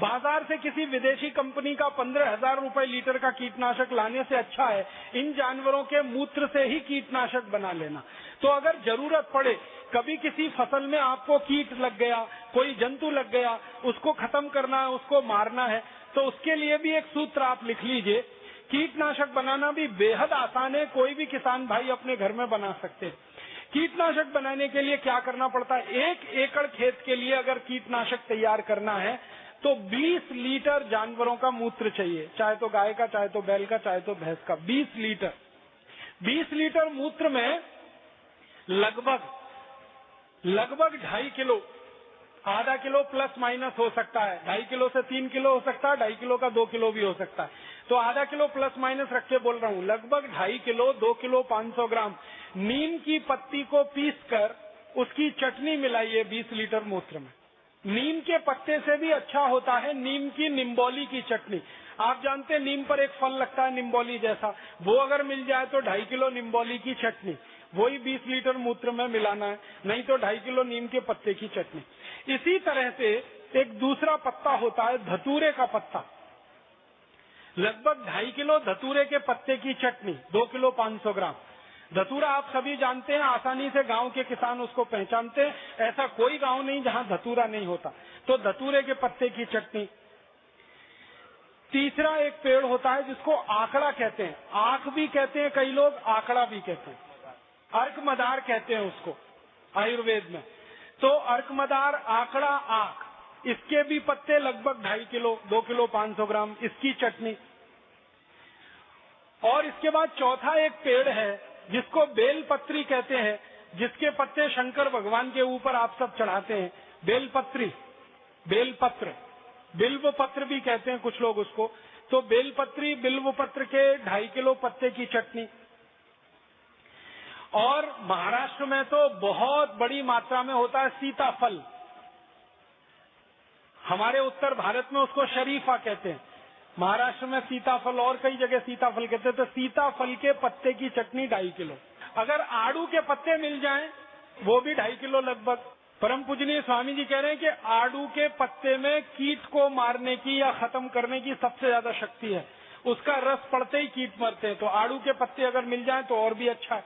बाजार से किसी विदेशी कंपनी का 15,000 रुपए लीटर का कीटनाशक लाने से अच्छा है इन जानवरों के मूत्र से ही कीटनाशक बना लेना। तो अगर जरूरत पड़े, कभी किसी फसल में आपको कीट लग गया, कोई जंतु लग गया, उसको खत्म करना है, उसको मारना है, तो उसके लिए भी एक सूत्र आप लिख लीजिए। कीटनाशक बनाना भी बेहद आसान है, कोई भी किसान भाई अपने घर में बना सकते हैं। कीटनाशक बनाने के लिए क्या करना पड़ता है, 1 एकड़ खेत के लिए अगर कीटनाशक तैयार करना है तो 20 लीटर जानवरों का मूत्र चाहिए, चाहे तो गाय का, चाहे तो बैल का, चाहे तो भैंस का। 20 लीटर 20 लीटर मूत्र में लगभग 2.5 किलो, आधा किलो प्लस माइनस हो सकता है, 2.5 किलो से 3 किलो हो सकता है, 2.5 किलो का 2 किलो भी हो सकता है, तो आधा किलो प्लस माइनस रख के बोल रहा हूँ। लगभग 2.5 किलो, 2 किलो 500 ग्राम नीम की पत्ती को पीसकर उसकी चटनी मिलाइए 20 लीटर मूत्र में। नीम के पत्ते से भी अच्छा होता है नीम की निम्बोली की चटनी। आप जानते हैं नीम पर एक फल लगता है निम्बोली जैसा, वो अगर मिल जाए तो 2.5 किलो निम्बोली की चटनी वही 20 लीटर मूत्र में मिलाना है, नहीं तो 2.5 किलो नीम के पत्ते की चटनी। इसी तरह से एक दूसरा पत्ता होता है धतूरे का पत्ता, लगभग 2.5 किलो धतूरे के पत्ते की चटनी, 2 किलो 500 ग्राम। धतूरा आप सभी जानते हैं, आसानी से गांव के किसान उसको पहचानते हैं, ऐसा कोई गांव नहीं जहां धतूरा नहीं होता। तो धतूरे के पत्ते की चटनी। तीसरा एक पेड़ होता है जिसको आकड़ा कहते हैं, आंख भी कहते हैं कई लोग, आकड़ा भी कहते हैं, अर्कमदार कहते हैं उसको आयुर्वेद में। तो अर्कमदार, आकड़ा, आंख, इसके भी पत्ते लगभग 2.5 किलो, 2 किलो 500 ग्राम, इसकी चटनी। और इसके बाद चौथा एक पेड़ है जिसको बेलपत्री कहते हैं, जिसके पत्ते शंकर भगवान के ऊपर आप सब चढ़ाते हैं, बेलपत्री, बेलपत्र, बिल्व पत्र भी कहते हैं कुछ लोग उसको। तो बेलपत्री, बिल्व पत्र के 2.5 किलो पत्ते की चटनी। और महाराष्ट्र में तो बहुत बड़ी मात्रा में होता है सीताफल, हमारे उत्तर भारत में उसको शरीफा कहते हैं, महाराष्ट्र में सीताफल और कई जगह सीताफल कहते हैं। तो सीताफल के पत्ते की चटनी 2.5 किलो। अगर आड़ू के पत्ते मिल जाएं वो भी 2.5 किलो लगभग। परम पूजनीय स्वामी जी कह रहे हैं कि आड़ू के पत्ते में कीट को मारने की या खत्म करने की सबसे ज्यादा शक्ति है, उसका रस पड़ते ही कीट मरते हैं, तो आड़ू के पत्ते अगर मिल जाएं तो और भी अच्छा है।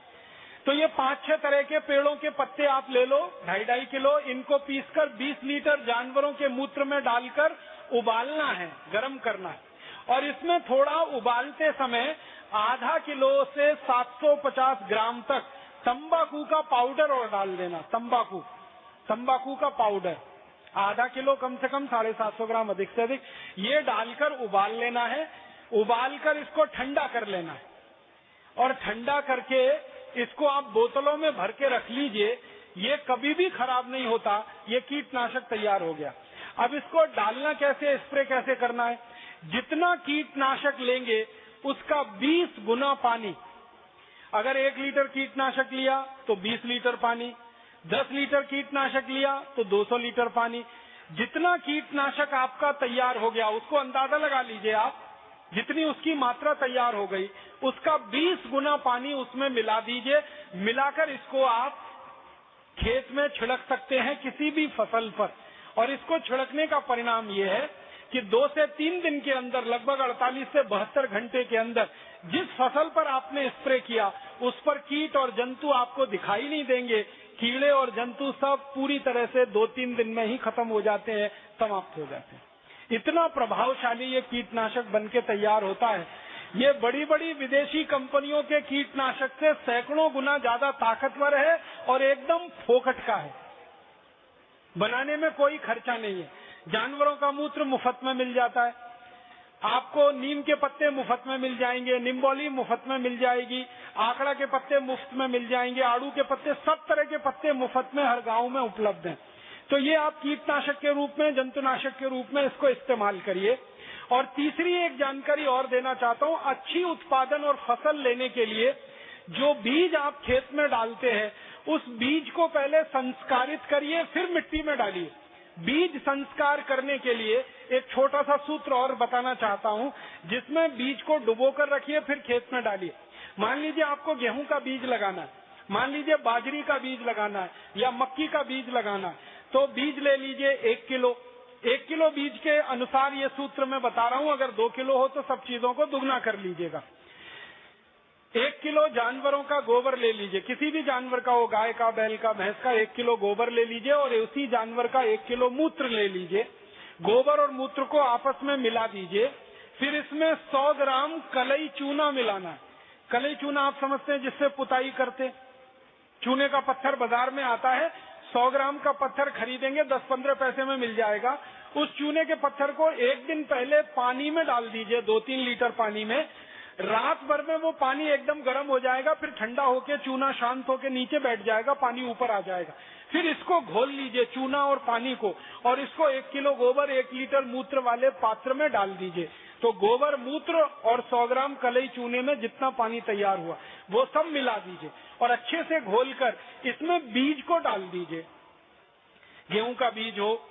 तो ये 5-6 तरह के पेड़ों के पत्ते आप ले लो, 2.5 किलो, इनको पीसकर 20 लीटर जानवरों के मूत्र में डालकर उबालना है, गर्म करना है। और इसमें थोड़ा उबालते समय आधा किलो से 750 ग्राम तक तंबाकू का पाउडर और डाल देना। तंबाकू का पाउडर आधा किलो, कम से कम 750 ग्राम, अधिक से अधिक, ये डालकर उबाल लेना है। उबालकर इसको ठंडा कर लेना है और ठंडा करके इसको आप बोतलों में भर के रख लीजिए, ये कभी भी खराब नहीं होता। ये कीटनाशक तैयार हो गया। अब इसको डालना कैसे, स्प्रे कैसे करना है, जितना कीटनाशक लेंगे उसका 20 गुना पानी। अगर 1 लीटर कीटनाशक लिया तो 20 लीटर पानी, 10 लीटर कीटनाशक लिया तो 200 लीटर पानी। जितना कीटनाशक आपका तैयार हो गया उसको अंदाजा लगा लीजिए आप, जितनी उसकी मात्रा तैयार हो गई उसका 20 गुना पानी उसमें मिला दीजिए। मिलाकर इसको आप खेत में छिड़क सकते हैं किसी भी फसल पर। और इसको छिड़कने का परिणाम ये है कि 2 से 3 दिन के अंदर, लगभग 48 से 72 घंटे के अंदर जिस फसल पर आपने स्प्रे किया उस पर कीट और जंतु आपको दिखाई नहीं देंगे। कीड़े और जंतु सब पूरी तरह से 2-3 दिन में ही खत्म हो जाते हैं, समाप्त हो जाते हैं। इतना प्रभावशाली ये कीटनाशक बनके तैयार होता है। ये बड़ी बड़ी विदेशी कंपनियों के कीटनाशक से सैकड़ों गुना ज्यादा ताकतवर है और एकदम फोकट का है। बनाने में कोई खर्चा नहीं है। जानवरों का मूत्र मुफ्त में मिल जाता है, आपको नीम के पत्ते मुफ्त में मिल जाएंगे, निम्बोली मुफ्त में मिल जाएगी, आकड़ा के पत्ते मुफ्त में मिल जाएंगे, आड़ू के पत्ते, सब तरह के पत्ते मुफ्त में हर गांव में उपलब्ध हैं। तो ये आप कीटनाशक के रूप में, जंतुनाशक के रूप में इसको इस्तेमाल करिए। और तीसरी एक जानकारी और देना चाहता हूँ, अच्छी उत्पादन और फसल लेने के लिए जो बीज आप खेत में डालते हैं उस बीज को पहले संस्कारित करिए, फिर मिट्टी में डालिए। बीज संस्कार करने के लिए एक छोटा सा सूत्र और बताना चाहता हूँ, जिसमें बीज को डुबोकर रखिए फिर खेत में डालिए। मान लीजिए आपको गेहूं का बीज लगाना है, मान लीजिए बाजरी का बीज लगाना है या मक्की का बीज लगाना है, तो बीज ले लीजिए 1 किलो। 1 किलो बीज के अनुसार ये सूत्र मैं बता रहा हूँ, अगर 2 किलो हो तो सब चीजों को दुगना कर लीजिएगा। 1 किलो जानवरों का गोबर ले लीजिए, किसी भी जानवर का हो, गाय का, बैल का, भैंस का, 1 किलो गोबर ले लीजिए और उसी जानवर का 1 किलो मूत्र ले लीजिए। गोबर और मूत्र को आपस में मिला दीजिए। फिर इसमें 100 ग्राम कलई चूना मिलाना है। कलई चूना आप समझते हैं जिससे पुताई करते, चूने का पत्थर बाजार में आता है। 100 ग्राम का पत्थर खरीदेंगे, 10-15 पैसे में मिल जाएगा। उस चूने के पत्थर को 1 दिन पहले पानी में डाल दीजिए, 2-3 लीटर पानी में। रात भर में वो पानी एकदम गर्म हो जाएगा, फिर ठंडा होके चूना शांत होके नीचे बैठ जाएगा, पानी ऊपर आ जाएगा। फिर इसको घोल लीजिए, चूना और पानी को, और इसको 1 किलो गोबर 1 लीटर मूत्र वाले पात्र में डाल दीजिए। तो गोबर, मूत्र और 100 ग्राम कलई चूने में जितना पानी तैयार हुआ वो सब मिला दीजिए और अच्छे से घोलकर इसमें बीज को डाल दीजिए। गेहूं का बीज हो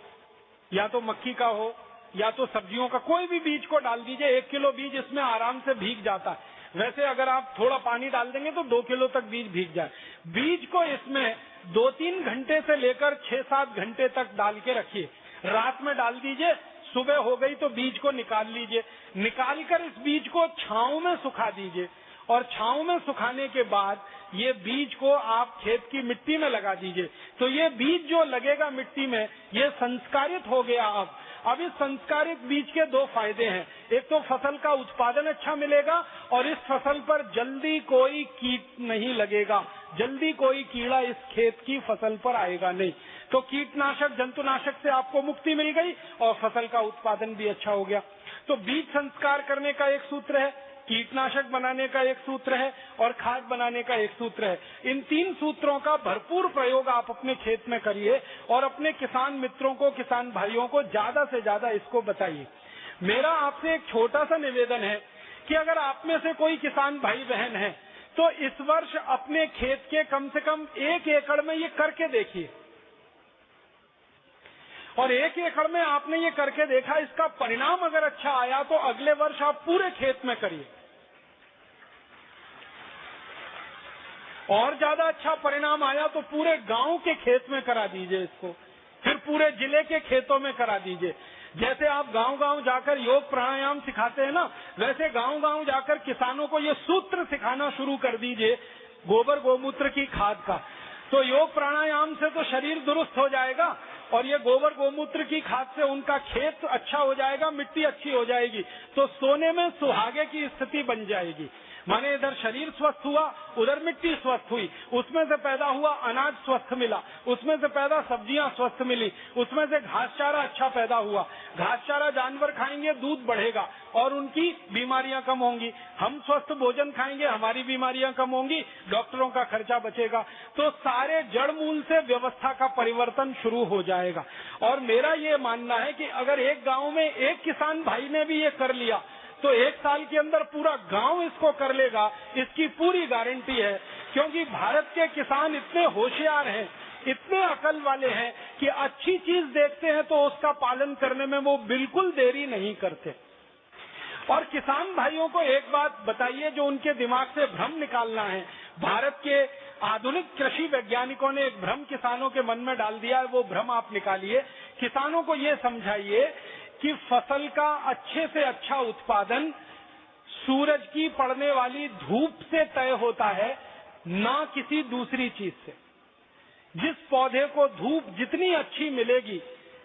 या तो मक्की का हो या तो सब्जियों का, कोई भी बीज को डाल दीजिए। 1 किलो बीज इसमें आराम से भीग जाता है। वैसे अगर आप थोड़ा पानी डाल देंगे तो 2 किलो तक बीज भीग जाए। बीज को इसमें 2-3 घंटे से लेकर 6-7 घंटे तक डाल के रखिए। रात में डाल दीजिए, सुबह हो गई तो बीज को निकाल लीजिए। निकालकर इस बीज को छांव में सुखा दीजिए और छांव में सुखाने के बाद ये बीज को आप खेत की मिट्टी में लगा दीजिए। तो ये बीज जो लगेगा मिट्टी में, ये संस्कारित हो गया। अब इस संस्कारित बीज के 2 फायदे हैं। एक तो फसल का उत्पादन अच्छा मिलेगा और इस फसल पर जल्दी कोई कीट नहीं लगेगा, जल्दी कोई कीड़ा इस खेत की फसल पर आएगा नहीं। तो कीटनाशक, जंतुनाशक से आपको मुक्ति मिल गई और फसल का उत्पादन भी अच्छा हो गया। तो बीज संस्कार करने का एक सूत्र है, कीटनाशक बनाने का एक सूत्र है और खाद बनाने का एक सूत्र है। इन 3 सूत्रों का भरपूर प्रयोग आप अपने खेत में करिए और अपने किसान मित्रों को, किसान भाइयों को ज्यादा से ज्यादा इसको बताइए। मेरा आपसे एक छोटा सा निवेदन है कि अगर आप में से कोई किसान भाई बहन है तो इस वर्ष अपने खेत के कम से कम 1 एकड़ में ये करके देखिए। और 1 एकड़ में आपने ये करके देखा, इसका परिणाम अगर अच्छा आया तो अगले वर्ष आप पूरे खेत में करिए। और ज्यादा अच्छा परिणाम आया तो पूरे गांव के खेत में करा दीजिए इसको, फिर पूरे जिले के खेतों में करा दीजिए। जैसे आप गांव-गांव जाकर योग प्राणायाम सिखाते हैं ना, वैसे गांव-गांव जाकर किसानों को ये सूत्र सिखाना शुरू कर दीजिए गोबर गोमूत्र की खाद का। तो योग प्राणायाम से तो शरीर दुरुस्त हो जाएगा और ये गोबर गोमूत्र की खाद से उनका खेत अच्छा हो जाएगा, मिट्टी अच्छी हो जाएगी, तो सोने में सुहागे की स्थिति बन जाएगी। माने इधर शरीर स्वस्थ हुआ, उधर मिट्टी स्वस्थ हुई, उसमें से पैदा हुआ अनाज स्वस्थ मिला, उसमें से पैदा सब्जियां स्वस्थ मिली, उसमें से घास चारा अच्छा पैदा हुआ। घास चारा जानवर खाएंगे, दूध बढ़ेगा और उनकी बीमारियां कम होंगी। हम स्वस्थ भोजन खाएंगे, हमारी बीमारियां कम होंगी, डॉक्टरों का खर्चा बचेगा। तो सारे जड़ मूल से व्यवस्था का परिवर्तन शुरू हो जाएगा। और मेरा ये मानना है कि अगर एक गांव में एक किसान भाई ने भी ये कर लिया तो 1 साल के अंदर पूरा गांव इसको कर लेगा, इसकी पूरी गारंटी है। क्योंकि भारत के किसान इतने होशियार हैं, इतने अकल वाले हैं कि अच्छी चीज देखते हैं तो उसका पालन करने में वो बिल्कुल देरी नहीं करते। और किसान भाइयों को एक बात बताइए जो उनके दिमाग से भ्रम निकालना है। भारत के आधुनिक कृषि वैज्ञानिकों ने एक भ्रम किसानों के मन में डाल दिया है, वो भ्रम आप निकालिए। किसानों को ये समझाइए कि फसल का अच्छे से अच्छा उत्पादन सूरज की पड़ने वाली धूप से तय होता है, ना किसी दूसरी चीज से। जिस पौधे को धूप जितनी अच्छी मिलेगी,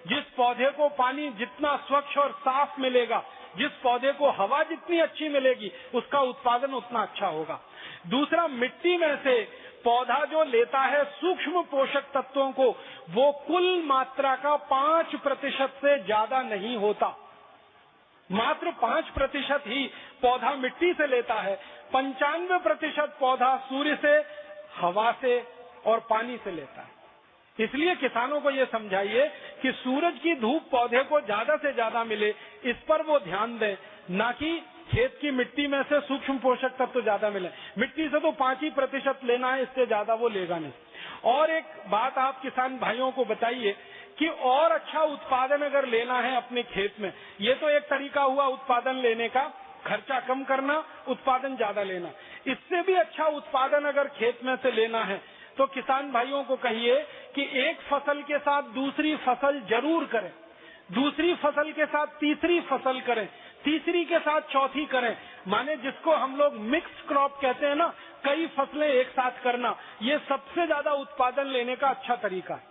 जिस पौधे को पानी जितना स्वच्छ और साफ मिलेगा, जिस पौधे को हवा जितनी अच्छी मिलेगी, उसका उत्पादन उतना अच्छा होगा। दूसरा, मिट्टी में से पौधा जो लेता है सूक्ष्म पोषक तत्वों को, वो कुल मात्रा का 5% से ज्यादा नहीं होता। मात्र 5% ही पौधा मिट्टी से लेता है, 95% पौधा सूर्य से, हवा से और पानी से लेता है। इसलिए किसानों को ये समझाइए कि सूरज की धूप पौधे को ज्यादा से ज्यादा मिले, इस पर वो ध्यान दें, ना कि खेत की मिट्टी में से सूक्ष्म पोषक तत्व तो ज्यादा मिले। मिट्टी से तो 5% लेना है, इससे ज्यादा वो लेगा नहीं। और एक बात आप किसान भाइयों को बताइए कि और अच्छा उत्पादन अगर लेना है अपने खेत में, ये तो एक तरीका हुआ उत्पादन लेने का, खर्चा कम करना, उत्पादन ज्यादा लेना। इससे भी अच्छा उत्पादन अगर खेत में से लेना है तो किसान भाइयों को कहिए कि एक फसल के साथ दूसरी फसल जरूर करें। दूसरी फसल के साथ तीसरी फसल करें, तीसरी के साथ चौथी करें। माने जिसको हम लोग मिक्स क्रॉप कहते हैं ना, कई फसलें एक साथ करना, ये सबसे ज्यादा उत्पादन लेने का अच्छा तरीका है।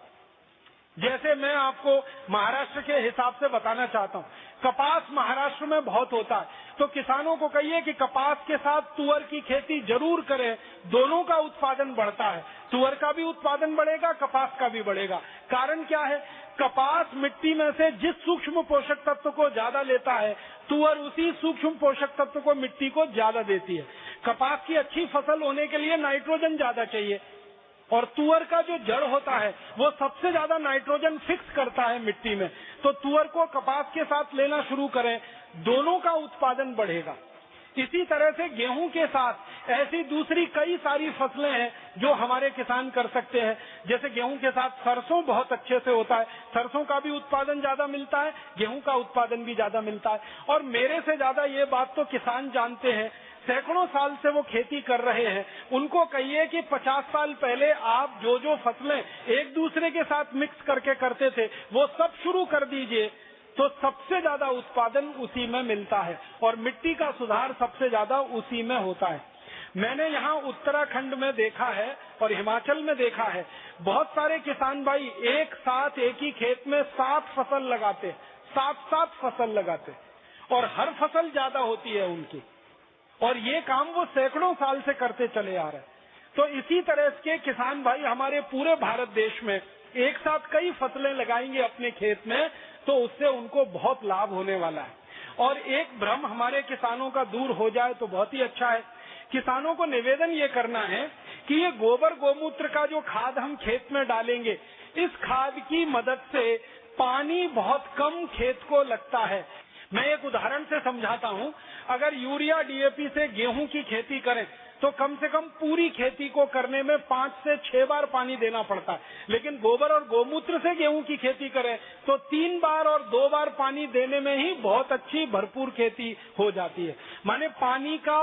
जैसे मैं आपको महाराष्ट्र के हिसाब से बताना चाहता हूँ, कपास महाराष्ट्र में बहुत होता है, तो किसानों को कहिए कि कपास के साथ तुअर की खेती जरूर करें, दोनों का उत्पादन बढ़ता है। तुअर का भी उत्पादन बढ़ेगा, कपास का भी बढ़ेगा। कारण क्या है? कपास मिट्टी में से जिस सूक्ष्म पोषक तत्व को ज्यादा लेता है, तुअर उसी सूक्ष्म पोषक तत्व को मिट्टी को ज्यादा देती है। कपास की अच्छी फसल होने के लिए नाइट्रोजन ज्यादा चाहिए, और तुअर का जो जड़ होता है वो सबसे ज्यादा नाइट्रोजन फिक्स करता है मिट्टी में। तो तुअर को कपास के साथ लेना शुरू करें, दोनों का उत्पादन बढ़ेगा। इसी तरह से गेहूं के साथ ऐसी दूसरी कई सारी फसलें हैं जो हमारे किसान कर सकते हैं। जैसे गेहूं के साथ सरसों बहुत अच्छे से होता है, सरसों का भी उत्पादन ज्यादा मिलता है, गेहूं का उत्पादन भी ज्यादा मिलता है। और मेरे से ज्यादा ये बात तो किसान जानते हैं, सैकड़ों साल से वो खेती कर रहे हैं। उनको कहिए कि 50 साल पहले आप जो जो फसलें एक दूसरे के साथ मिक्स करके करते थे वो सब शुरू कर दीजिए, तो सबसे ज्यादा उत्पादन उसी में मिलता है और मिट्टी का सुधार सबसे ज्यादा उसी में होता है। मैंने यहाँ उत्तराखंड में देखा है और हिमाचल में देखा है, बहुत सारे किसान भाई एक साथ एक ही खेत में 7 फसल लगाते, 7 फसल लगाते, और हर फसल ज्यादा होती है उनकी, और ये काम वो सैकड़ों साल से करते चले आ रहे हैं। तो इसी तरह के किसान भाई हमारे पूरे भारत देश में एक साथ कई फसलें लगाएंगे अपने खेत में, तो उससे उनको बहुत लाभ होने वाला है। और एक भ्रम हमारे किसानों का दूर हो जाए तो बहुत ही अच्छा है। किसानों को निवेदन ये करना है कि ये गोबर गोमूत्र का जो खाद हम खेत में डालेंगे, इस खाद की मदद से पानी बहुत कम खेत को लगता है। मैं एक उदाहरण से समझाता हूँ। अगर यूरिया डीएपी से गेहूं की खेती करें तो कम से कम पूरी खेती को करने में 5 से 6 बार पानी देना पड़ता है, लेकिन गोबर और गोमूत्र से गेहूं की खेती करें तो 3 बार और 2 बार पानी देने में ही बहुत अच्छी भरपूर खेती हो जाती है। माने पानी का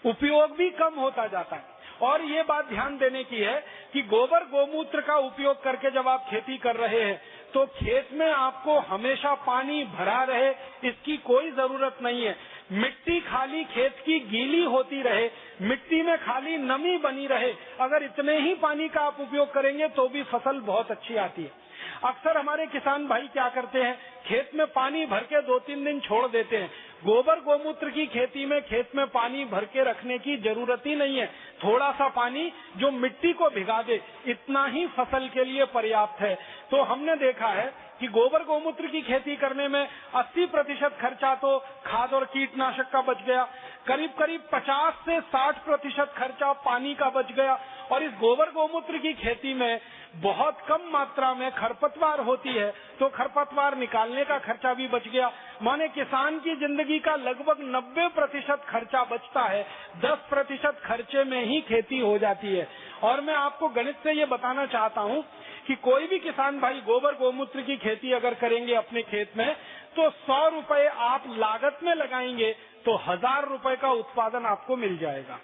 उपयोग भी कम होता जाता है। और ये बात ध्यान देने की है कि गोबर गोमूत्र का उपयोग करके जब आप खेती कर रहे हैं तो खेत में आपको हमेशा पानी भरा रहे इसकी कोई जरूरत नहीं है। मिट्टी खाली खेत की गीली होती रहे, मिट्टी में खाली नमी बनी रहे, अगर इतने ही पानी का आप उपयोग करेंगे तो भी फसल बहुत अच्छी आती है। अक्सर हमारे किसान भाई क्या करते हैं, खेत में पानी भर के 2-3 दिन छोड़ देते हैं। गोबर गोमूत्र की खेती में खेत में पानी भर के रखने की जरूरत ही नहीं है। थोड़ा सा पानी जो मिट्टी को भिगा दे, इतना ही फसल के लिए पर्याप्त है। तो हमने देखा है कि गोबर गोमूत्र की खेती करने में 80% खर्चा तो खाद और कीटनाशक का बच गया, करीब करीब 50 से 60% खर्चा पानी का बच गया। और इस गोबर गोमूत्र की खेती में बहुत कम मात्रा में खरपतवार होती है, तो खरपतवार निकालने का खर्चा भी बच गया। माने किसान की जिंदगी का लगभग 90% खर्चा बचता है, 10% खर्चे में ही खेती हो जाती है। और मैं आपको गणित से ये बताना चाहता हूँ कि कोई भी किसान भाई गोबर गोमूत्र की खेती अगर करेंगे अपने खेत में, तो 100 रुपए आप लागत में लगाएंगे तो 1000 रुपए का उत्पादन आपको मिल जाएगा।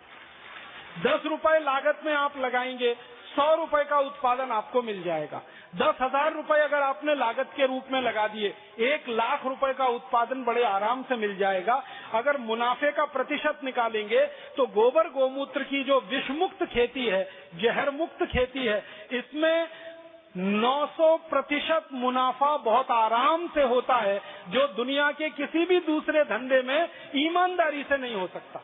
10 रुपए लागत में आप लगाएंगे, 100 रुपए का उत्पादन आपको मिल जाएगा। 10,000 रुपए अगर आपने लागत के रूप में लगा दिए, 1 लाख रुपए का उत्पादन बड़े आराम से मिल जाएगा। अगर मुनाफे का प्रतिशत निकालेंगे तो गोबर गोमूत्र की जो विषमुक्त खेती है, जहर मुक्त खेती है, इसमें 900% मुनाफा बहुत आराम से होता है, जो दुनिया के किसी भी दूसरे धंधे में ईमानदारी से नहीं हो सकता।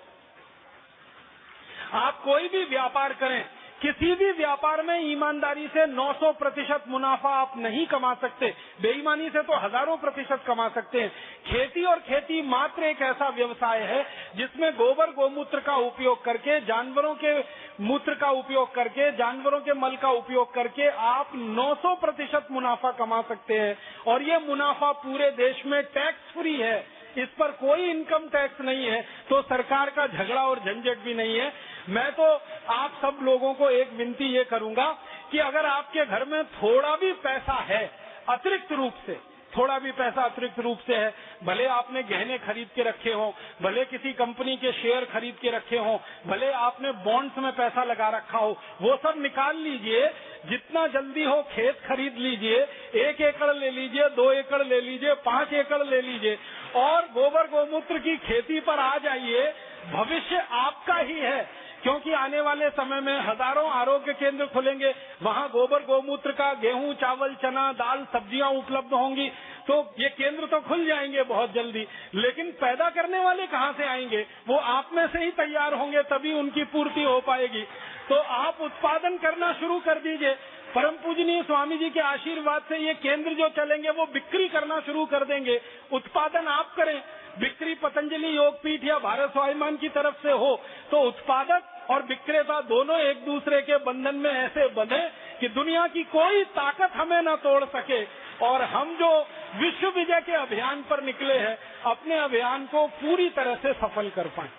आप कोई भी व्यापार करें, किसी भी व्यापार में ईमानदारी से 900% मुनाफा आप नहीं कमा सकते, बेईमानी से तो हजारों प्रतिशत कमा सकते हैं। खेती और खेती मात्र एक ऐसा व्यवसाय है जिसमें गोबर गोमूत्र का उपयोग करके, जानवरों के मूत्र का उपयोग करके, जानवरों के मल का उपयोग करके आप 900% मुनाफा कमा सकते हैं। और ये मुनाफा पूरे देश में टैक्स फ्री है, इस पर कोई इनकम टैक्स नहीं है, तो सरकार का झगड़ा और झंझट भी नहीं है। मैं तो आप सब लोगों को एक विनती ये करूंगा कि अगर आपके घर में थोड़ा भी पैसा है अतिरिक्त रूप से, थोड़ा भी पैसा अतिरिक्त रूप से है, भले आपने गहने खरीद के रखे हो, भले किसी कंपनी के शेयर खरीद के रखे हो, भले आपने बॉन्ड्स में पैसा लगा रखा हो, वो सब निकाल लीजिए। जितना जल्दी हो खेत खरीद लीजिए, 1 एकड़ ले लीजिए, 2 एकड़ ले लीजिए, 5 एकड़ ले लीजिए और गोबर गोमूत्र की खेती पर आ जाइए। भविष्य आपका ही है, क्योंकि आने वाले समय में हजारों आरोग्य केंद्र खुलेंगे, वहाँ गोबर गोमूत्र का गेहूं, चावल, चना, दाल, सब्जियां उपलब्ध होंगी। तो ये केंद्र तो खुल जाएंगे बहुत जल्दी, लेकिन पैदा करने वाले कहाँ से आएंगे? वो आप में से ही तैयार होंगे, तभी उनकी पूर्ति हो पाएगी। तो आप उत्पादन करना शुरू कर दीजिए। परम पूजनीय स्वामी जी के आशीर्वाद से ये केंद्र जो चलेंगे वो बिक्री करना शुरू कर देंगे। उत्पादन आप करें, बिक्री पतंजलि योगपीठ या भारत स्वाभिमान की तरफ से हो तो उत्पादक और विक्रेता दोनों एक दूसरे के बंधन में ऐसे बंधे कि दुनिया की कोई ताकत हमें न तोड़ सके। और हम जो विश्व विजय के अभियान पर निकले हैं, अपने अभियान को पूरी तरह से सफल कर पाए।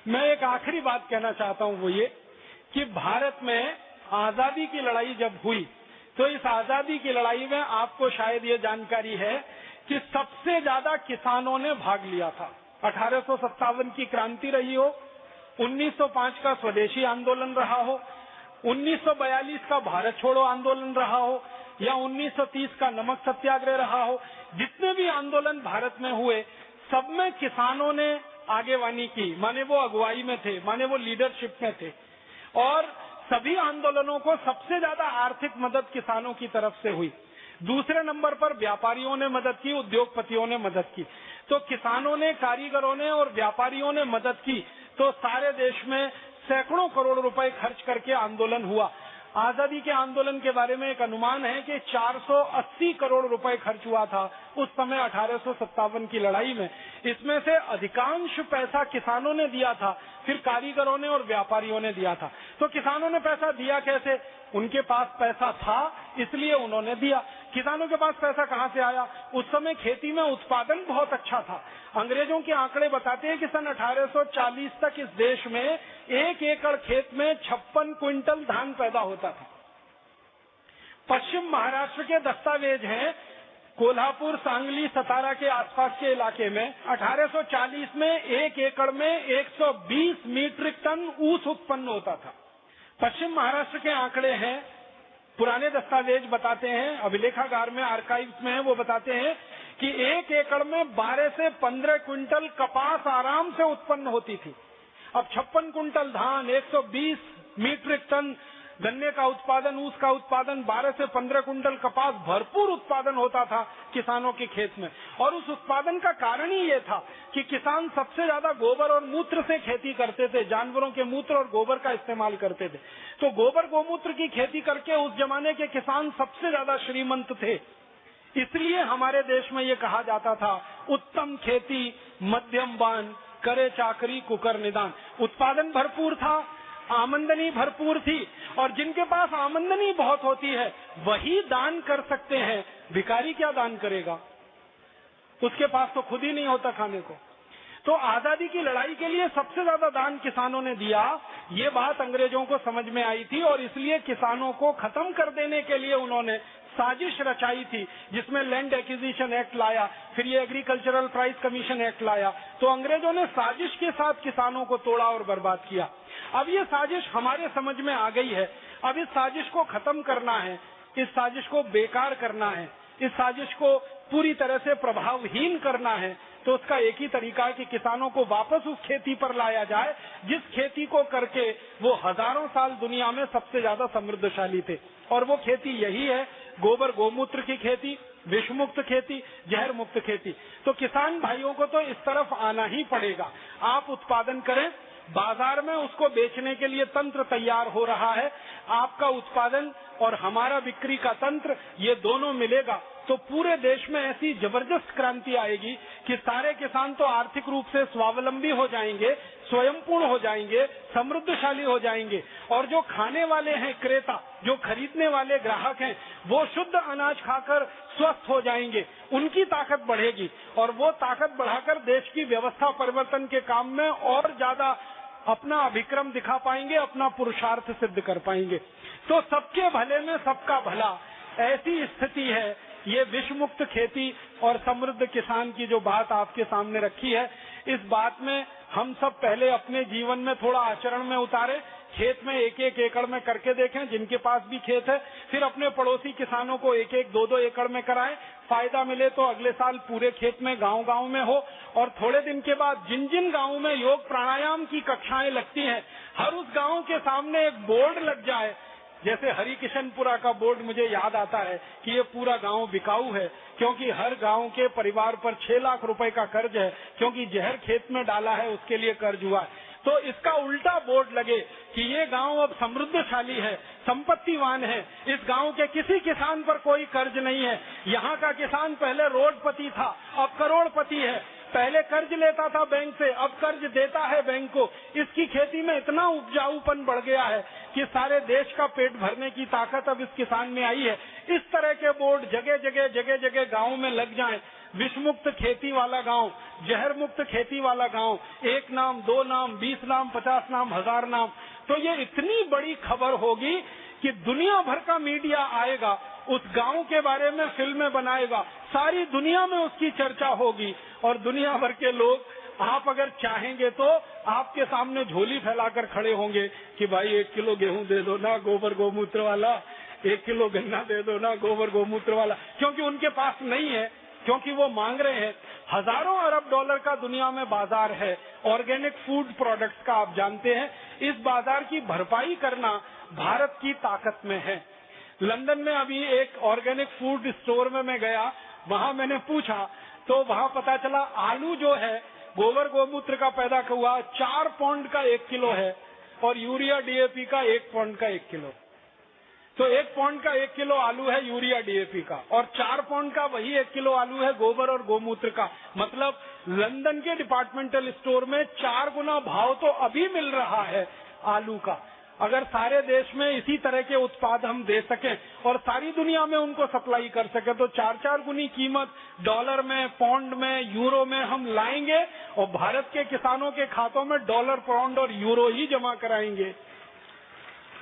मैं एक आखिरी बात कहना चाहता हूँ, वो ये कि भारत में आजादी की लड़ाई जब हुई तो इस आजादी की लड़ाई में आपको शायद ये जानकारी है कि सबसे ज्यादा किसानों ने भाग लिया था। 1857 की क्रांति रही हो, 1905 का स्वदेशी आंदोलन रहा हो, 1942 का भारत छोड़ो आंदोलन रहा हो या 1930 का नमक सत्याग्रह रहा हो, जितने भी आंदोलन भारत में हुए सब में किसानों ने आगेवानी की, माने वो अगुवाई में थे, माने वो लीडरशिप में थे। और सभी आंदोलनों को सबसे ज्यादा आर्थिक मदद किसानों की तरफ से हुई। दूसरे नंबर पर व्यापारियों ने मदद की, उद्योगपतियों ने मदद की। तो किसानों ने, कारीगरों ने और व्यापारियों ने मदद की तो सारे देश में सैकड़ों करोड़ रुपए खर्च करके आंदोलन हुआ। आजादी के आंदोलन के बारे में एक अनुमान है कि 480 करोड़ रुपए खर्च हुआ था उस समय 1857 की लड़ाई में। इसमें से अधिकांश पैसा किसानों ने दिया था, फिर कारीगरों ने और व्यापारियों ने दिया था। तो किसानों ने पैसा दिया कैसे? उनके पास पैसा था इसलिए उन्होंने दिया। किसानों के पास पैसा कहाँ से आया? उस समय खेती में उत्पादन बहुत अच्छा था। अंग्रेजों के आंकड़े बताते हैं कि सन 1840 तक इस देश में 1 एकड़ खेत में 56 क्विंटल धान पैदा होता था। पश्चिम महाराष्ट्र के दस्तावेज हैं, कोल्हापुर, सांगली, सतारा के आसपास के इलाके में 1840 में 1 एकड़ में 120 मीट्रिक टन ऊस उत्पन्न होता था। पश्चिम महाराष्ट्र के आंकड़े हैं, पुराने दस्तावेज बताते हैं, अभिलेखागार में, आर्काइव्स में है, वो बताते हैं कि 1 एकड़ में 12 से 15 क्विंटल कपास आराम से उत्पन्न होती थी। अब 56 क्विंटल धान, 120 मीट्रिक टन गन्ने का उत्पादन, ऊस का उत्पादन, 12 से 15 क्विंटल कपास, भरपूर उत्पादन होता था किसानों के खेत में। और उस उत्पादन का कारण ही ये था कि किसान सबसे ज्यादा गोबर और मूत्र से खेती करते थे, जानवरों के मूत्र और गोबर का इस्तेमाल करते थे। तो गोबर गोमूत्र की खेती करके उस जमाने के किसान सबसे ज्यादा श्रीमंत थे। इसलिए हमारे देश में ये कहा जाता था, उत्तम खेती मध्यम बान, करे चाकरी कुकर निदान। उत्पादन भरपूर था, आमदनी भरपूर थी, और जिनके पास आमदनी बहुत होती है वही दान कर सकते हैं। भिखारी क्या दान करेगा? उसके पास तो खुद ही नहीं होता खाने को। तो आजादी की लड़ाई के लिए सबसे ज्यादा दान किसानों ने दिया। ये बात अंग्रेजों को समझ में आई थी और इसलिए किसानों को खत्म कर देने के लिए उन्होंने साजिश रचाई थी, जिसमें लैंड एक्विजिशन एक्ट लाया, फिर ये एग्रीकल्चरल प्राइस कमीशन एक्ट लाया। तो अंग्रेजों ने साजिश के साथ किसानों को तोड़ा और बर्बाद किया। अब ये साजिश हमारे समझ में आ गई है। अब इस साजिश को खत्म करना है, इस साजिश को बेकार करना है, इस साजिश को पूरी तरह से प्रभावहीन करना है। तो उसका एक ही तरीका है कि किसानों को वापस उस खेती पर लाया जाए जिस खेती को करके वो हजारों साल दुनिया में सबसे ज्यादा समृद्धशाली थे। और वो खेती यही है, गोबर गोमूत्र की खेती, विष मुक्त खेती, जहर मुक्त खेती। तो किसान भाइयों को तो इस तरफ आना ही पड़ेगा। आप उत्पादन करें, बाजार में उसको बेचने के लिए तंत्र तैयार हो रहा है। आपका उत्पादन और हमारा बिक्री का तंत्र, ये दोनों मिलेगा तो पूरे देश में ऐसी जबरदस्त क्रांति आएगी कि सारे किसान तो आर्थिक रूप से स्वावलंबी हो जाएंगे, स्वयंपूर्ण हो जाएंगे, समृद्धशाली हो जाएंगे। और जो खाने वाले हैं क्रेता, जो खरीदने वाले ग्राहक हैं, वो शुद्ध अनाज खाकर स्वस्थ हो जाएंगे, उनकी ताकत बढ़ेगी और वो ताकत बढ़ाकर देश की व्यवस्था परिवर्तन के काम में और ज्यादा अपना अभिक्रम दिखा पाएंगे, अपना पुरुषार्थ सिद्ध कर पाएंगे। तो सबके भले में सबका भला, ऐसी स्थिति है ये विष मुक्त खेती और समृद्ध किसान की जो बात आपके सामने रखी है, इस बात में हम सब पहले अपने जीवन में थोड़ा आचरण में उतारे, खेत में एक एक एकड़ में करके देखें, जिनके पास भी खेत है, फिर अपने पड़ोसी किसानों को एक एक दो दो एकड़ में कराएं, फायदा मिले तो अगले साल पूरे खेत में गांव गांव में हो। और थोड़े दिन के बाद जिन जिन गांवों में योग प्राणायाम की कक्षाएं लगती हैं, हर उस गांव के सामने एक बोर्ड लग जाए। जैसे हरिकिशनपुरा का बोर्ड मुझे याद आता है कि ये पूरा गांव बिकाऊ है, क्योंकि हर गांव के परिवार पर 6 लाख रुपए का कर्ज है, क्योंकि जहर खेत में डाला है उसके लिए कर्ज हुआ है। तो इसका उल्टा बोर्ड लगे कि ये गांव अब समृद्धशाली है, संपत्तिवान है, इस गांव के किसी किसान पर कोई कर्ज नहीं है, यहाँ का किसान पहले रोडपति था, अब करोड़पति है, पहले कर्ज लेता था बैंक से, अब कर्ज देता है बैंक को। इसकी खेती में इतना उपजाऊपन बढ़ गया है कि सारे देश का पेट भरने की ताकत अब इस किसान में आई है। इस तरह के बोर्ड जगह जगह गाँव में लग जाएं। विष मुक्त खेती वाला गांव, जहर मुक्त खेती वाला गांव, 1 नाम, 2 नाम, 20 नाम, 50 नाम, 1000 नाम। तो ये इतनी बड़ी खबर होगी कि दुनिया भर का मीडिया आएगा, उस गांव के बारे में फिल्में बनाएगा, सारी दुनिया में उसकी चर्चा होगी और दुनिया भर के लोग, आप अगर चाहेंगे तो आपके सामने झोली फैलाकर खड़े होंगे कि भाई 1 किलो गेहूं दे दो ना गोबर गोमूत्र वाला, 1 किलो गन्ना दे दो ना गोबर गोमूत्र वाला, क्योंकि उनके पास नहीं है, क्योंकि वो मांग रहे हैं। हजारों अरब डॉलर का दुनिया में बाजार है ऑर्गेनिक फूड प्रोडक्ट्स का, आप जानते हैं। इस बाजार की भरपाई करना भारत की ताकत में है। लंदन में अभी एक ऑर्गेनिक फूड स्टोर में मैं गया, वहां मैंने पूछा तो वहां पता चला आलू जो है गोबर गोमूत्र का पैदा हुआ 4 पौंड का 1 किलो है और यूरिया डीएपी का 1 पौंड का 1 किलो। तो 1 पौंड का 1 किलो आलू है यूरिया डीएपी का और 4 पौंड का वही 1 किलो आलू है गोबर और गोमूत्र का। मतलब लंदन के डिपार्टमेंटल स्टोर में 4 गुना भाव तो अभी मिल रहा है आलू का। अगर सारे देश में इसी तरह के उत्पाद हम दे सकें और सारी दुनिया में उनको सप्लाई कर सके तो 4-4 गुनी कीमत डॉलर में, पौंड में, यूरो में हम लाएंगे और भारत के किसानों के खातों में डॉलर, पौंड और यूरो ही जमा कराएंगे।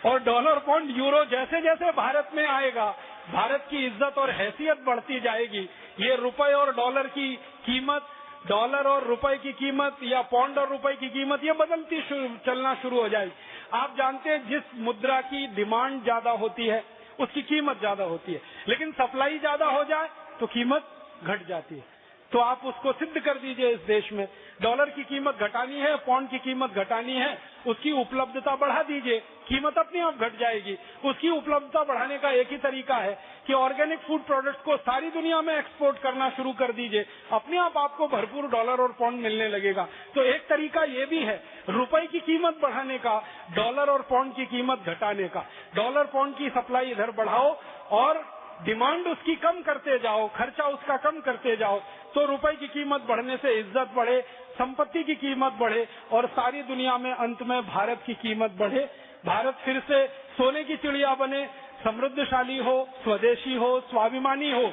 और डॉलर, पौंड, यूरो जैसे जैसे भारत में आएगा, भारत की इज्जत और हैसियत बढ़ती जाएगी। ये रुपए और डॉलर की कीमत, डॉलर और रुपए की कीमत या पौंड और रुपए की कीमत ये बदलती चलना शुरू हो जाएगी। आप जानते हैं जिस मुद्रा की डिमांड ज्यादा होती है उसकी कीमत ज्यादा होती है, लेकिन सप्लाई ज्यादा हो जाए तो कीमत घट जाती है। तो आप उसको सिद्ध कर दीजिए इस देश में, डॉलर की कीमत घटानी है, पौंड की कीमत घटानी है, उसकी उपलब्धता बढ़ा दीजिए, कीमत अपने आप घट जाएगी। उसकी उपलब्धता बढ़ाने का एक ही तरीका है कि ऑर्गेनिक फूड प्रोडक्ट्स को सारी दुनिया में एक्सपोर्ट करना शुरू कर दीजिए, अपने आप आपको भरपूर डॉलर और पौंड मिलने लगेगा। तो एक तरीका ये भी है रुपए की कीमत बढ़ाने का, डॉलर और पौंड की कीमत घटाने का। डॉलर पौंड की सप्लाई इधर बढ़ाओ और डिमांड उसकी कम करते जाओ, खर्चा उसका कम करते जाओ, तो रुपए की कीमत बढ़ने से इज्जत बढ़े, संपत्ति की कीमत बढ़े और सारी दुनिया में अंत में भारत की कीमत बढ़े। भारत फिर से सोने की चिड़िया बने, समृद्धशाली हो, स्वदेशी हो, स्वाभिमानी हो,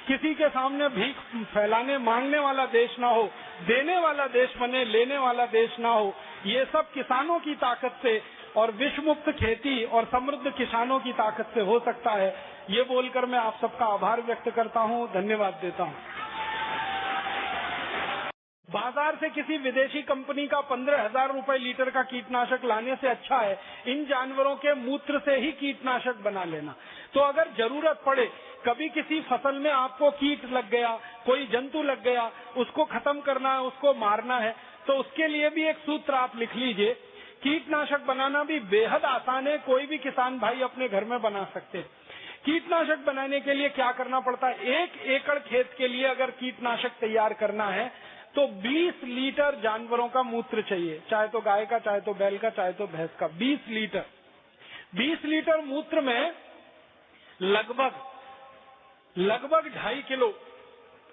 किसी के सामने भीख फैलाने मांगने वाला देश ना हो, देने वाला देश बने, लेने वाला देश ना हो। ये सब किसानों की ताकत से और विष मुक्त खेती और समृद्ध किसानों की ताकत से हो सकता है। ये बोलकर मैं आप सबका आभार व्यक्त करता हूँ, धन्यवाद देता हूँ। बाजार से किसी विदेशी कंपनी का 15,000 रुपए लीटर का कीटनाशक लाने से अच्छा है इन जानवरों के मूत्र से ही कीटनाशक बना लेना। तो अगर जरूरत पड़े, कभी किसी फसल में आपको कीट लग गया, कोई जंतु लग गया, उसको खत्म करना है, उसको मारना है, तो उसके लिए भी एक सूत्र आप लिख लीजिए। कीटनाशक बनाना भी बेहद आसान है, कोई भी किसान भाई अपने घर में बना सकते हैं। कीटनाशक बनाने के लिए क्या करना पड़ता है, 1 एकड़ खेत के लिए अगर कीटनाशक तैयार करना है तो 20 लीटर जानवरों का मूत्र चाहिए, चाहे तो गाय का, चाहे तो बैल का, चाहे तो भैंस का। 20 लीटर 20 लीटर मूत्र में लगभग 2.5 किलो,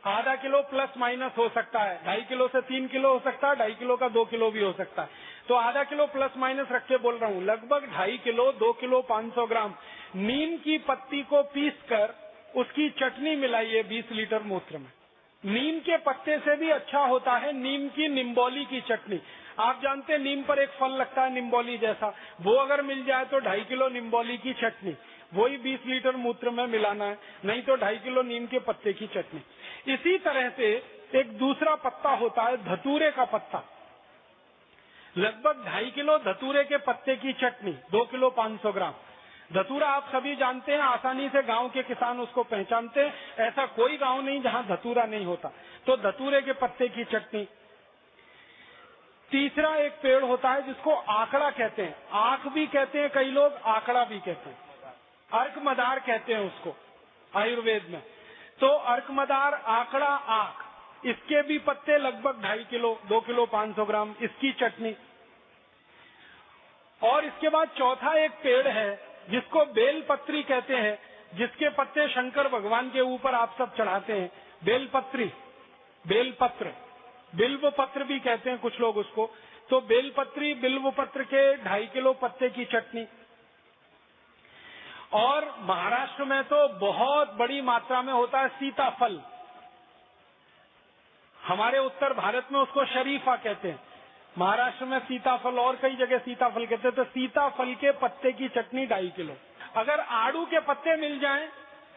आधा किलो प्लस माइनस हो सकता है, 2.5 किलो से 3 किलो हो सकता है, 2.5 किलो का 2 किलो भी हो सकता है, तो आधा किलो प्लस माइनस रख के बोल रहा हूँ। लगभग 2.5 किलो, 2 किलो 500 ग्राम नीम की पत्ती को पीस कर उसकी चटनी मिलाइए 20 लीटर मूत्र में। नीम के पत्ते से भी अच्छा होता है नीम की निम्बोली की चटनी। आप जानते हैं नीम पर एक फल लगता है निम्बोली जैसा, वो अगर मिल जाए तो 2.5 किलो निम्बोली की चटनी वही 20 लीटर मूत्र में मिलाना है, नहीं तो 2.5 किलो नीम के पत्ते की चटनी। इसी तरह से एक दूसरा पत्ता होता है धतूरे का पत्ता, लगभग 2.5 किलो धतूरे के पत्ते की चटनी, 2 किलो 500 ग्राम। धतूरा आप सभी जानते हैं, आसानी से गांव के किसान उसको पहचानते हैं, ऐसा कोई गांव नहीं जहां धतूरा नहीं होता। तो धतूरे के पत्ते की चटनी। तीसरा एक पेड़ होता है जिसको आकड़ा कहते हैं, आंख भी कहते हैं कई लोग, आकड़ा भी कहते हैं, अर्कमदार कहते हैं उसको आयुर्वेद में। तो अर्कमदार, आकड़ा, आंख, इसके भी पत्ते लगभग 2.5 किलो, 2 किलो 500 ग्राम, इसकी चटनी। और इसके बाद चौथा एक पेड़ है जिसको बेलपत्री कहते हैं, जिसके पत्ते शंकर भगवान के ऊपर आप सब चढ़ाते हैं, बेलपत्री, बेलपत्र, बिल्व पत्र भी कहते हैं कुछ लोग उसको। तो बेलपत्री, बिल्व पत्र के 2.5 किलो पत्ते की चटनी। और महाराष्ट्र में तो बहुत बड़ी मात्रा में होता है सीताफल, हमारे उत्तर भारत में उसको शरीफा कहते हैं, महाराष्ट्र में सीताफल और कई जगह सीताफल कहते हैं। तो सीताफल के पत्ते की चटनी 2.5 किलो। अगर आड़ू के पत्ते मिल जाएं,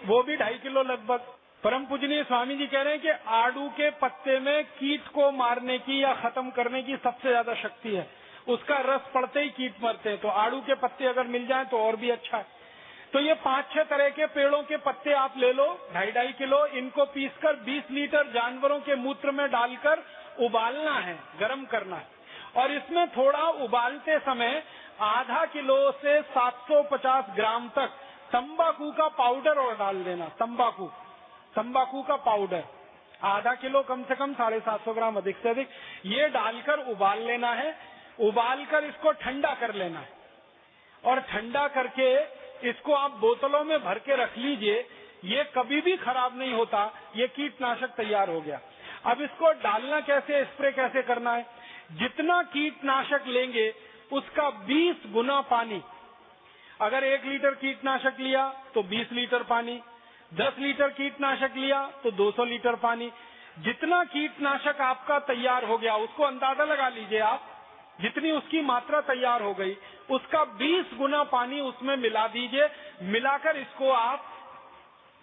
वो भी 2.5 किलो लगभग। परम पूजनीय स्वामी जी कह रहे हैं कि आड़ू के पत्ते में कीट को मारने की या खत्म करने की सबसे ज्यादा शक्ति है, उसका रस पड़ते ही कीट मरते हैं। तो आड़ू के पत्ते अगर मिल जाएं तो और भी अच्छा है। तो ये 5-6 तरह के पेड़ों के पत्ते आप ले लो, 2.5 किलो, इनको पीसकर 20 लीटर जानवरों के मूत्र में डालकर उबालना है, गर्म करना है। और इसमें थोड़ा उबालते समय आधा किलो से 750 ग्राम तक तंबाकू का पाउडर और डाल देना। तंबाकू का पाउडर आधा किलो, कम से कम 750 ग्राम, अधिक से अधिक, ये डालकर उबाल लेना है। उबालकर इसको ठंडा कर लेना है और ठंडा करके इसको आप बोतलों में भर के रख लीजिए। ये कभी भी खराब नहीं होता, ये कीटनाशक तैयार हो गया। अब इसको डालना कैसे, स्प्रे कैसे करना है? जितना कीटनाशक लेंगे उसका 20 गुना पानी। अगर 1 लीटर कीटनाशक लिया तो 20 लीटर पानी, 10 लीटर कीटनाशक लिया तो 200 लीटर पानी। जितना कीटनाशक आपका तैयार हो गया उसको अंदाजा लगा लीजिए आप, जितनी उसकी मात्रा तैयार हो गई उसका 20 गुना पानी उसमें मिला दीजिए। मिलाकर इसको आप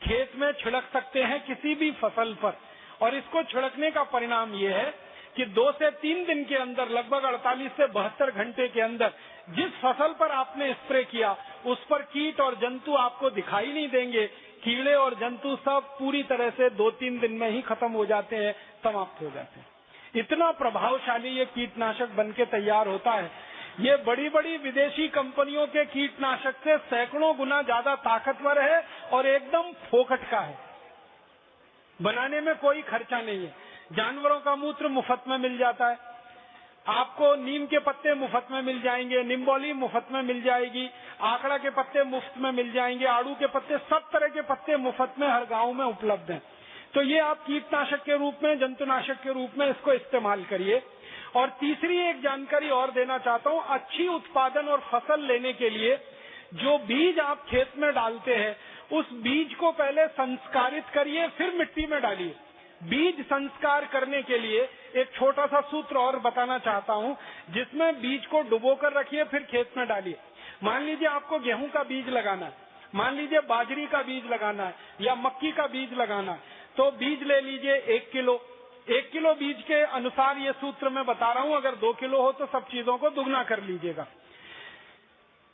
खेत में छिड़क सकते हैं किसी भी फसल पर। और इसको छिड़कने का परिणाम ये है कि 2 से 3 दिन के अंदर, लगभग 48 से 72 घंटे के अंदर जिस फसल पर आपने स्प्रे किया उस पर कीट और जंतु आपको दिखाई नहीं देंगे। कीड़े और जंतु सब पूरी तरह से 2-3 दिन में ही खत्म हो जाते हैं, समाप्त हो जाते हैं। इतना प्रभावशाली ये कीटनाशक बनके तैयार होता है। ये बड़ी बड़ी विदेशी कंपनियों के कीटनाशक से सैकड़ों गुना ज्यादा ताकतवर है और एकदम फोकट का है। बनाने में कोई खर्चा नहीं है। जानवरों का मूत्र मुफ्त में मिल जाता है, आपको नीम के पत्ते मुफ्त में मिल जाएंगे, निम्बोली मुफ्त में मिल जाएगी, आकड़ा के पत्ते मुफ्त में मिल जाएंगे, आड़ू के पत्ते, सब तरह के पत्ते मुफ्त में हर गांव में उपलब्ध हैं। तो ये आप कीटनाशक के रूप में, जंतुनाशक के रूप में इसको इस्तेमाल करिए। और तीसरी एक जानकारी और देना चाहता हूँ, अच्छी उत्पादन और फसल लेने के लिए जो बीज आप खेत में डालते हैं उस बीज को पहले संस्कारित करिए, फिर मिट्टी में डालिए। बीज संस्कार करने के लिए एक छोटा सा सूत्र और बताना चाहता हूँ, जिसमें बीज को डुबोकर रखिए फिर खेत में डालिए। मान लीजिए आपको गेहूं का बीज लगाना है, मान लीजिए बाजरी का बीज लगाना है या मक्की का बीज लगाना है, तो बीज ले लीजिए 1 किलो। 1 किलो बीज के अनुसार ये सूत्र मैं बता रहा हूँ, अगर 2 किलो हो तो सब चीजों को दुगना कर लीजिएगा।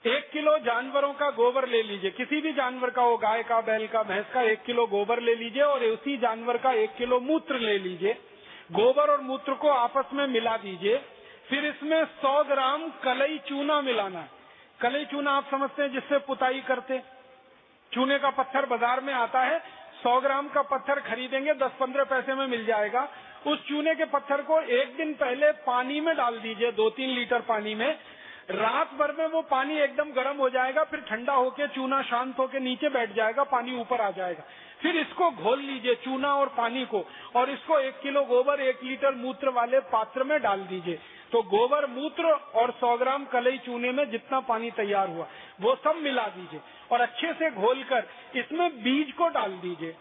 1 किलो जानवरों का गोबर ले लीजिए, किसी भी जानवर का हो, गाय का, बैल का, भैंस का, 1 किलो गोबर ले लीजिए और उसी जानवर का 1 किलो मूत्र ले लीजिए। गोबर और मूत्र को आपस में मिला दीजिए। फिर इसमें 100 ग्राम कलई चूना मिलाना है। कलई चूना आप समझते हैं जिससे पुताई करते, चूने का पत्थर बाजार में आता है, 100 ग्राम का पत्थर खरीदेंगे 10-15 पैसे में मिल जाएगा। उस चूने के पत्थर को 1 दिन पहले पानी में डाल दीजिए, 2-3 लीटर पानी में। रात भर में वो पानी एकदम गर्म हो जाएगा, फिर ठंडा होके चूना शांत होके नीचे बैठ जाएगा, पानी ऊपर आ जाएगा। फिर इसको घोल लीजिए, चूना और पानी को, और इसको 1 किलो गोबर 1 लीटर मूत्र वाले पात्र में डाल दीजिए। तो गोबर, मूत्र और 100 ग्राम कलई चूने में जितना पानी तैयार हुआ वो सब मिला दीजिए और अच्छे से घोलकर इसमें बीज को डाल दीजिए।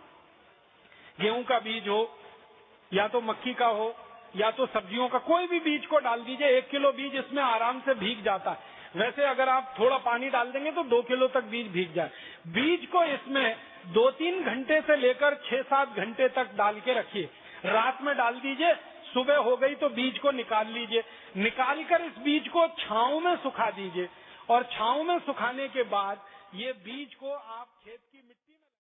गेहूं का बीज हो या तो मक्की का हो या तो सब्जियों का, कोई भी बीज को डाल दीजिए। 1 किलो बीज इसमें आराम से भीग जाता है। वैसे अगर आप थोड़ा पानी डाल देंगे तो 2 किलो तक बीज भीग जाए। बीज को इसमें 2-3 घंटे से लेकर 6-7 घंटे तक डाल के रखिए। रात में डाल दीजिए, सुबह हो गई तो बीज को निकाल लीजिए। निकालकर इस बीज को छांव में सुखा दीजिए और छांव में सुखाने के बाद ये बीज को आप खेत